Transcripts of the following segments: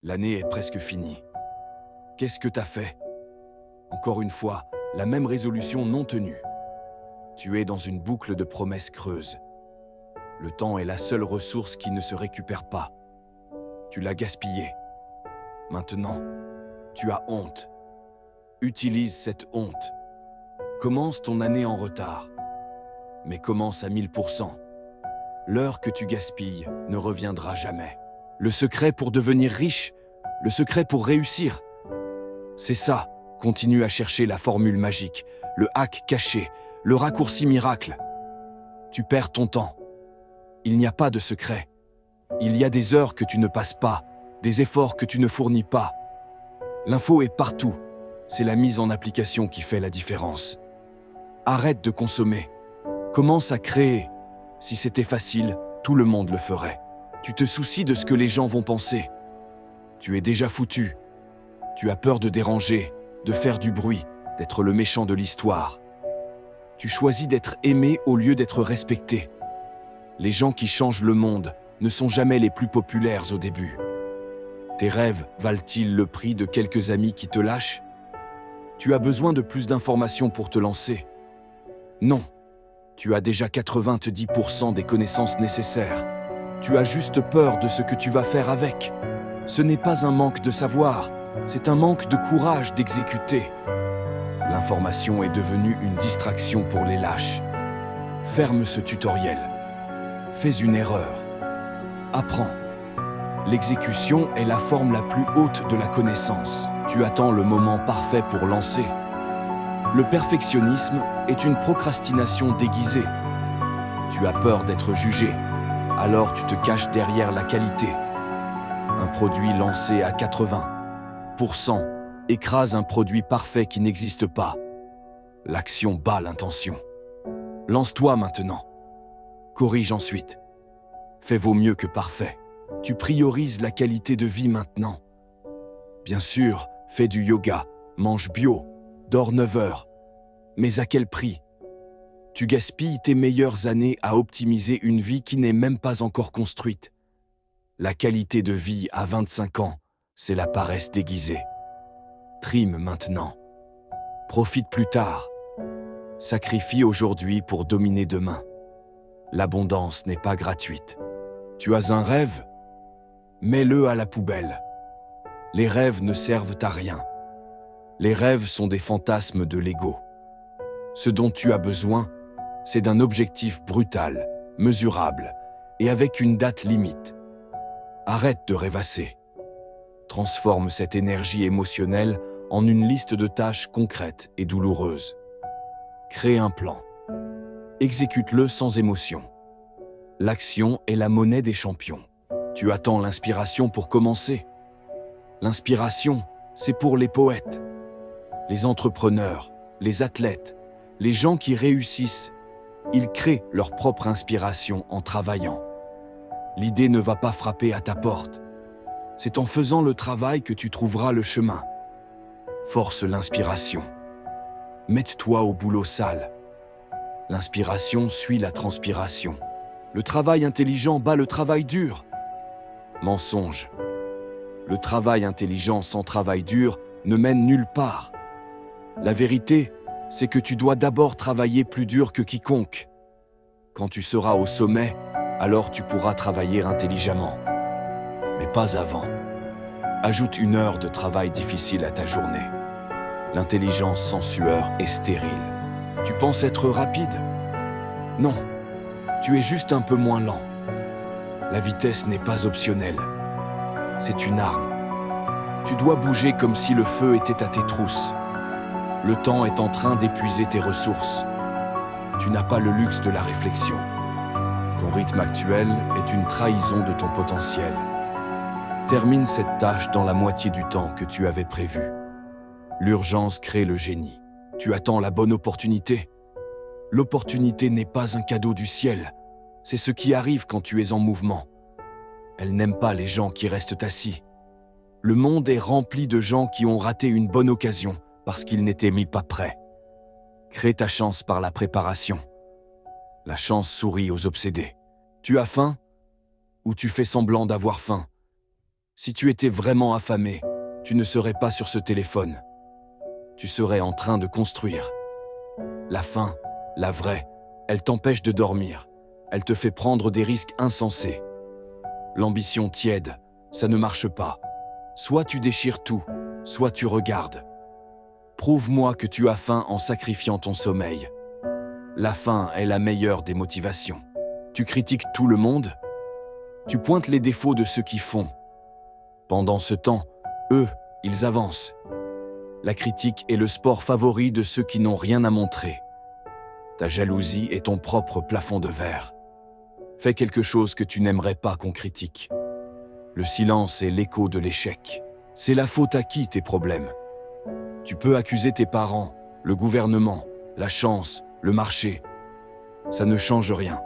L'année est presque finie. Qu'est-ce que t'as fait? Encore une fois, la même résolution non tenue. Tu es dans une boucle de promesses creuses. Le temps est la seule ressource qui ne se récupère pas. Tu l'as gaspillé. Maintenant, tu as honte. Utilise cette honte. Commence ton année en retard. Mais commence à 1000%. L'heure que tu gaspilles ne reviendra jamais. Le secret pour devenir riche, le secret pour réussir, c'est ça. Continue à chercher la formule magique, le hack caché, le raccourci miracle. Tu perds ton temps. Il n'y a pas de secret. Il y a des heures que tu ne passes pas, des efforts que tu ne fournis pas. L'info est partout. C'est la mise en application qui fait la différence. Arrête de consommer. Commence à créer. Si c'était facile, tout le monde le ferait. Tu te soucies de ce que les gens vont penser. Tu es déjà foutu. Tu as peur de déranger, de faire du bruit, d'être le méchant de l'histoire. Tu choisis d'être aimé au lieu d'être respecté. Les gens qui changent le monde ne sont jamais les plus populaires au début. Tes rêves valent-ils le prix de quelques amis qui te lâchent? Tu as besoin de plus d'informations pour te lancer. Non, tu as déjà 90% des connaissances nécessaires. Tu as juste peur de ce que tu vas faire avec. Ce n'est pas un manque de savoir, c'est un manque de courage d'exécuter. L'information est devenue une distraction pour les lâches. Ferme ce tutoriel. Fais une erreur. Apprends. L'exécution est la forme la plus haute de la connaissance. Tu attends le moment parfait pour lancer. Le perfectionnisme est une procrastination déguisée. Tu as peur d'être jugé, alors tu te caches derrière la qualité. Un produit lancé à 80% écrase un produit parfait qui n'existe pas. L'action bat l'intention. Lance-toi maintenant. Corrige ensuite. Fais vaut mieux que parfait. Tu priorises la qualité de vie maintenant. Bien sûr, fais du yoga, mange bio, dors 9 heures. Mais à quel prix? Tu gaspilles tes meilleures années à optimiser une vie qui n'est même pas encore construite. La qualité de vie à 25 ans, c'est la paresse déguisée. Trime maintenant. Profite plus tard. Sacrifie aujourd'hui pour dominer demain. L'abondance n'est pas gratuite. Tu as un rêve? Mets-le à la poubelle. Les rêves ne servent à rien. Les rêves sont des fantasmes de l'ego. Ce dont tu as besoin, c'est d'un objectif brutal, mesurable, et avec une date limite. Arrête de rêvasser. Transforme cette énergie émotionnelle en une liste de tâches concrètes et douloureuses. Crée un plan. Exécute-le sans émotion. L'action est la monnaie des champions. Tu attends l'inspiration pour commencer. L'inspiration, c'est pour les poètes, les entrepreneurs, les athlètes, les gens qui réussissent. Ils créent leur propre inspiration en travaillant. L'idée ne va pas frapper à ta porte. C'est en faisant le travail que tu trouveras le chemin. Force l'inspiration. Mets-toi au boulot sale. L'inspiration suit la transpiration. Le travail intelligent bat le travail dur. Mensonge. Le travail intelligent sans travail dur ne mène nulle part. La vérité, c'est que tu dois d'abord travailler plus dur que quiconque. Quand tu seras au sommet, alors tu pourras travailler intelligemment. Mais pas avant. Ajoute 1 heure de travail difficile à ta journée. L'intelligence sans sueur est stérile. Tu penses être rapide? Non, tu es juste un peu moins lent. La vitesse n'est pas optionnelle. C'est une arme. Tu dois bouger comme si le feu était à tes trousses. Le temps est en train d'épuiser tes ressources. Tu n'as pas le luxe de la réflexion. Ton rythme actuel est une trahison de ton potentiel. Termine cette tâche dans la moitié du temps que tu avais prévu. L'urgence crée le génie. Tu attends la bonne opportunité. L'opportunité n'est pas un cadeau du ciel. C'est ce qui arrive quand tu es en mouvement. Elle n'aime pas les gens qui restent assis. Le monde est rempli de gens qui ont raté une bonne occasion parce qu'ils n'étaient mis pas prêts. Crée ta chance par la préparation. La chance sourit aux obsédés. Tu as faim? Ou tu fais semblant d'avoir faim? Si tu étais vraiment affamé, tu ne serais pas sur ce téléphone. Tu serais en train de construire. La faim, la vraie, elle t'empêche de dormir. Elle te fait prendre des risques insensés. L'ambition tiède, ça ne marche pas. Soit tu déchires tout, soit tu regardes. Prouve-moi que tu as faim en sacrifiant ton sommeil. La faim est la meilleure des motivations. Tu critiques tout le monde? Tu pointes les défauts de ceux qui font. Pendant ce temps, eux, ils avancent. La critique est le sport favori de ceux qui n'ont rien à montrer. Ta jalousie est ton propre plafond de verre. Fais quelque chose que tu n'aimerais pas qu'on critique. Le silence est l'écho de l'échec. C'est la faute à qui tes problèmes? Tu peux accuser tes parents, le gouvernement, la chance, le marché. Ça ne change rien.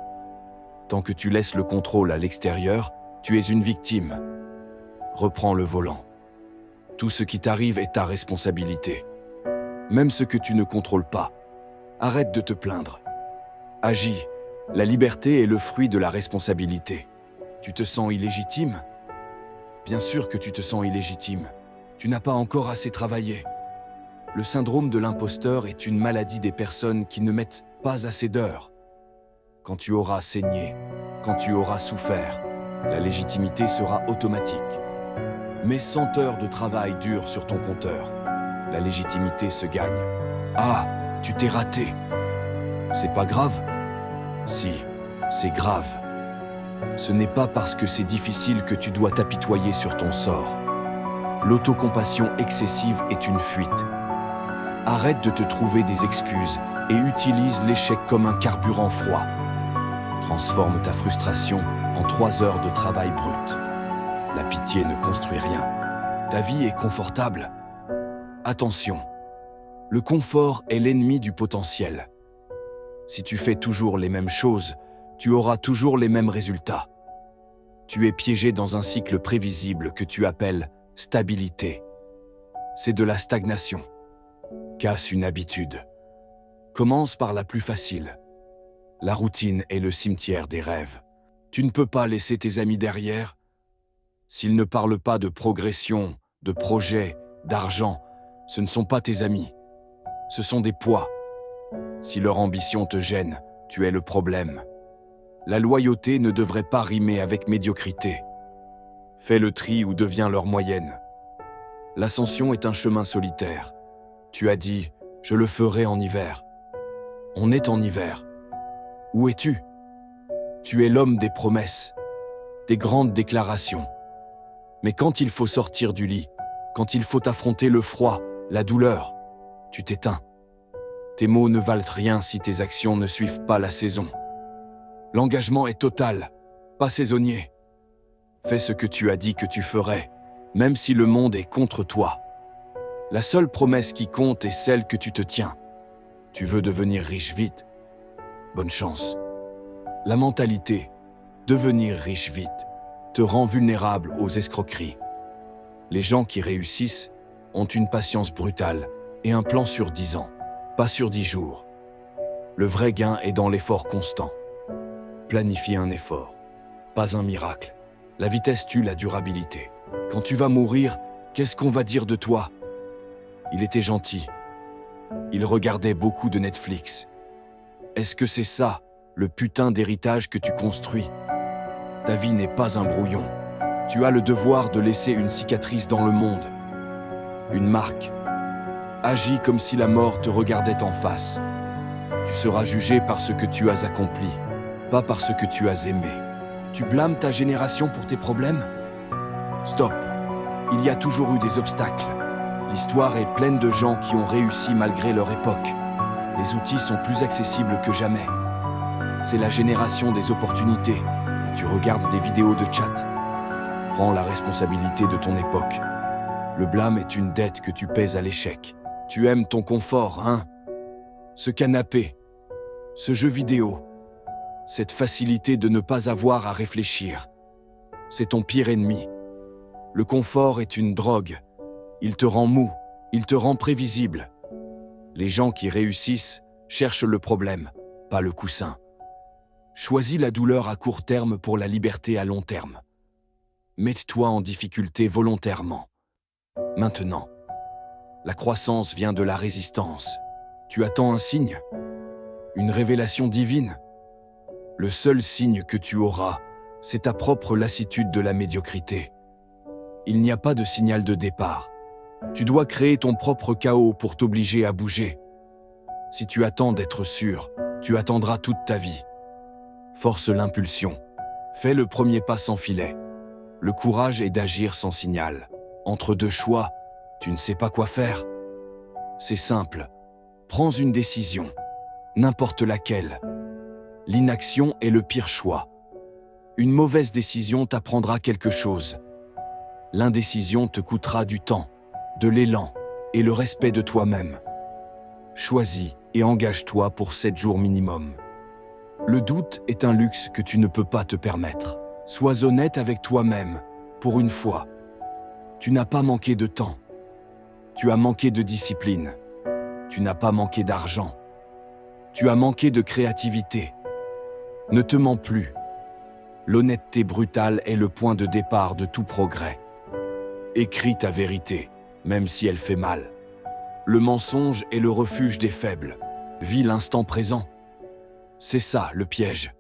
Tant que tu laisses le contrôle à l'extérieur, tu es une victime. Reprends le volant. Tout ce qui t'arrive est ta responsabilité. Même ce que tu ne contrôles pas. Arrête de te plaindre. Agis. La liberté est le fruit de la responsabilité. Tu te sens illégitime? Bien sûr que tu te sens illégitime. Tu n'as pas encore assez travaillé. Le syndrome de l'imposteur est une maladie des personnes qui ne mettent pas assez d'heures. Quand tu auras saigné, quand tu auras souffert, la légitimité sera automatique. Mets 100 heures de travail dur sur ton compteur. La légitimité se gagne. Ah, tu t'es raté. C'est pas grave? Si, c'est grave. Ce n'est pas parce que c'est difficile que tu dois t'apitoyer sur ton sort. L'autocompassion excessive est une fuite. Arrête de te trouver des excuses et utilise l'échec comme un carburant froid. Transforme ta frustration en 3 heures de travail brut. La pitié ne construit rien. Ta vie est confortable. Attention, le confort est l'ennemi du potentiel. Si tu fais toujours les mêmes choses, tu auras toujours les mêmes résultats. Tu es piégé dans un cycle prévisible que tu appelles stabilité. C'est de la stagnation. Casse une habitude. Commence par la plus facile. La routine est le cimetière des rêves. Tu ne peux pas laisser tes amis derrière. S'ils ne parlent pas de progression, de projet, d'argent, ce ne sont pas tes amis. Ce sont des poids. Si leur ambition te gêne, tu es le problème. La loyauté ne devrait pas rimer avec médiocrité. Fais le tri ou deviens leur moyenne. L'ascension est un chemin solitaire. Tu as dit « je le ferai en hiver ». On est en hiver. Où es-tu? Tu es l'homme des promesses, des grandes déclarations. Mais quand il faut sortir du lit, quand il faut affronter le froid, la douleur, tu t'éteins. Tes mots ne valent rien si tes actions ne suivent pas la saison. L'engagement est total, pas saisonnier. Fais ce que tu as dit que tu ferais, même si le monde est contre toi. La seule promesse qui compte est celle que tu te tiens. Tu veux devenir riche vite? Bonne chance. La mentalité, devenir riche vite, te rend vulnérable aux escroqueries. Les gens qui réussissent ont une patience brutale et un plan sur 10 ans, pas sur 10 jours. Le vrai gain est dans l'effort constant. Planifie un effort, pas un miracle. La vitesse tue la durabilité. Quand tu vas mourir, qu'est-ce qu'on va dire de toi? Il était gentil. Il regardait beaucoup de Netflix. Est-ce que c'est ça, le putain d'héritage que tu construis? Ta vie n'est pas un brouillon. Tu as le devoir de laisser une cicatrice dans le monde. Une marque. Agis comme si la mort te regardait en face. Tu seras jugé par ce que tu as accompli, pas par ce que tu as aimé. Tu blâmes ta génération pour tes problèmes? Stop. Il y a toujours eu des obstacles. L'histoire est pleine de gens qui ont réussi malgré leur époque. Les outils sont plus accessibles que jamais. C'est la génération des opportunités. Et tu regardes des vidéos de chat. Prends la responsabilité de ton époque. Le blâme est une dette que tu paies à l'échec. Tu aimes ton confort, hein? Ce canapé, ce jeu vidéo, cette facilité de ne pas avoir à réfléchir. C'est ton pire ennemi. Le confort est une drogue. Il te rend mou, il te rend prévisible. Les gens qui réussissent cherchent le problème, pas le coussin. Choisis la douleur à court terme pour la liberté à long terme. Mets-toi en difficulté volontairement. Maintenant, la croissance vient de la résistance. Tu attends un signe, une révélation divine. Le seul signe que tu auras, c'est ta propre lassitude de la médiocrité. Il n'y a pas de signal de départ. Tu dois créer ton propre chaos pour t'obliger à bouger. Si tu attends d'être sûr, tu attendras toute ta vie. Force l'impulsion. Fais le premier pas sans filet. Le courage est d'agir sans signal. Entre deux choix, tu ne sais pas quoi faire. C'est simple. Prends une décision, n'importe laquelle. L'inaction est le pire choix. Une mauvaise décision t'apprendra quelque chose. L'indécision te coûtera du temps, de l'élan et le respect de toi-même. Choisis et engage-toi pour 7 jours minimum. Le doute est un luxe que tu ne peux pas te permettre. Sois honnête avec toi-même, pour une fois. Tu n'as pas manqué de temps. Tu as manqué de discipline. Tu n'as pas manqué d'argent. Tu as manqué de créativité. Ne te mens plus. L'honnêteté brutale est le point de départ de tout progrès. Écris ta vérité, même si elle fait mal. Le mensonge est le refuge des faibles. Vis l'instant présent. C'est ça, le piège.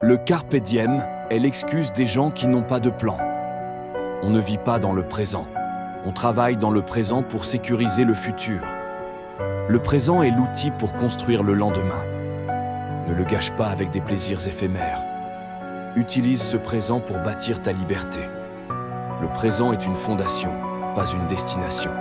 Le carpe diem est l'excuse des gens qui n'ont pas de plan. On ne vit pas dans le présent. On travaille dans le présent pour sécuriser le futur. Le présent est l'outil pour construire le lendemain. Ne le gâche pas avec des plaisirs éphémères. Utilise ce présent pour bâtir ta liberté. Le présent est une fondation, pas une destination.